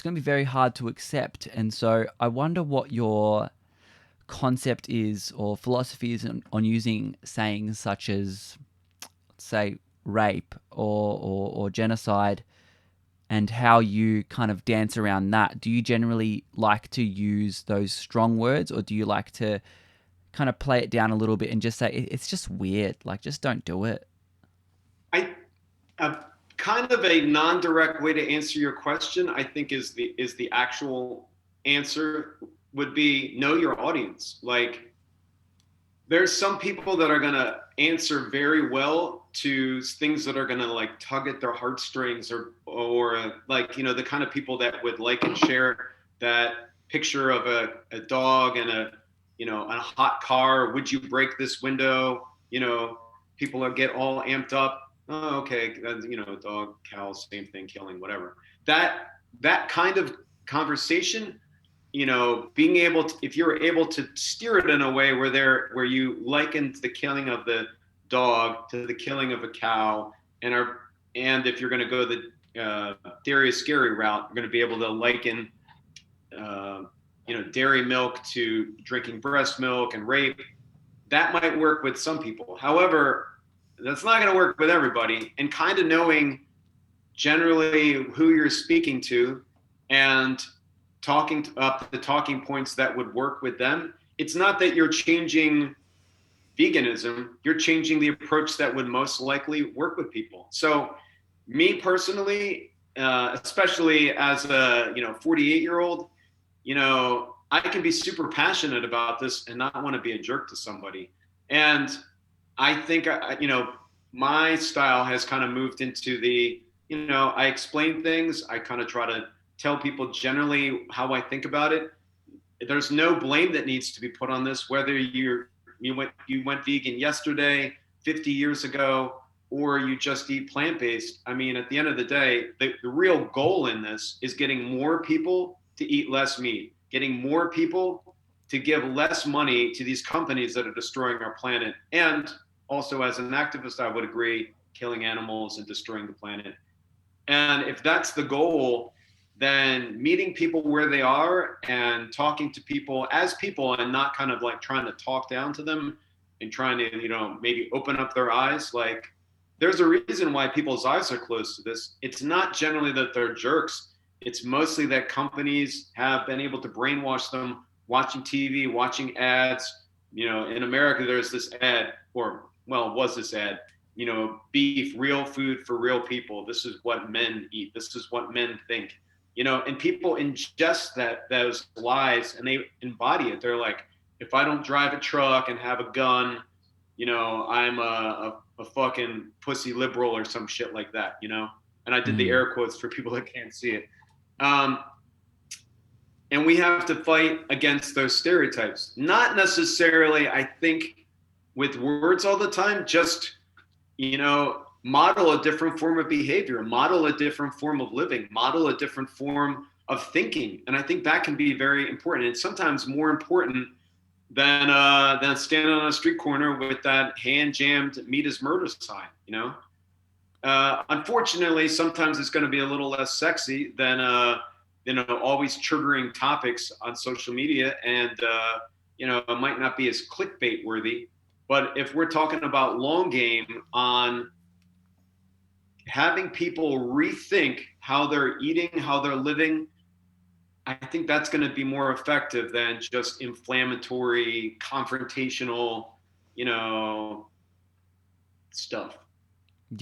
it's going to be very hard to accept. And so I wonder what your concept is or philosophy is on using sayings such as, say, rape or genocide, and how you kind of dance around that. Do you generally like to use those strong words, or do you like to kind of play it down a little bit and just say it's just weird, like just don't do it? I kind of a non-direct way to answer your question, I think is the actual answer would be know your audience. Like there's some people that are going to answer very well to things that are going to like tug at their heartstrings, or like, you know, the kind of people that would like and share that picture of a dog and a, you know, a hot car. Would you break this window? You know, people are get all amped up. Oh, okay, you know, dog, cow, same thing, killing, whatever. That kind of conversation, you know, being able to, if you're able to steer it in a way where you liken the killing of the dog to the killing of a cow, and if you're going to go the dairy is scary route, you're going to be able to liken uh, you know, dairy milk to drinking breast milk and rape. That might work with some people. However, that's not going to work with everybody. And kind of knowing generally who you're speaking to and talking up the talking points that would work with them. It's not that you're changing veganism, you're changing the approach that would most likely work with people. So, me personally, especially as a 48-year-old, you know, I can be super passionate about this and not want to be a jerk to somebody. And I think my style has kind of moved into the, you know, I explain things. I kind of try to tell people generally how I think about it. There's no blame that needs to be put on this, whether you went vegan yesterday, 50 years ago, or you just eat plant-based. I mean, at the end of the day, the real goal in this is getting more people to eat less meat, getting more people to give less money to these companies that are destroying our planet. And also, as an activist, I would agree, killing animals and destroying the planet. And if that's the goal, then meeting people where they are and talking to people as people and not kind of like trying to talk down to them and trying to, you know, maybe open up their eyes. Like there's a reason why people's eyes are closed to this. It's not generally that they're jerks. It's mostly that companies have been able to brainwash them watching TV, watching ads. You know, in America, there's this ad, or well, was this ad, you know, beef, real food for real people. This is what men eat. This is what men think, you know, and people ingest those lies and they embody it. They're like, if I don't drive a truck and have a gun, you know, I'm a fucking pussy liberal or some shit like that, you know? And I did the Mm. air quotes for people that can't see it. Um, and we have to fight against those stereotypes. Not necessarily, I think, with words all the time, just, you know, model a different form of behavior, model a different form of living, model a different form of thinking. And I think that can be very important. And sometimes more important than standing on a street corner with that hand jammed meat is murder sign, you know? Unfortunately, sometimes it's going to be a little less sexy than you know, always triggering topics on social media, and you know, it might not be as clickbait worthy. But if we're talking about long game on having people rethink how they're eating, how they're living, I think that's going to be more effective than just inflammatory, confrontational, you know, stuff.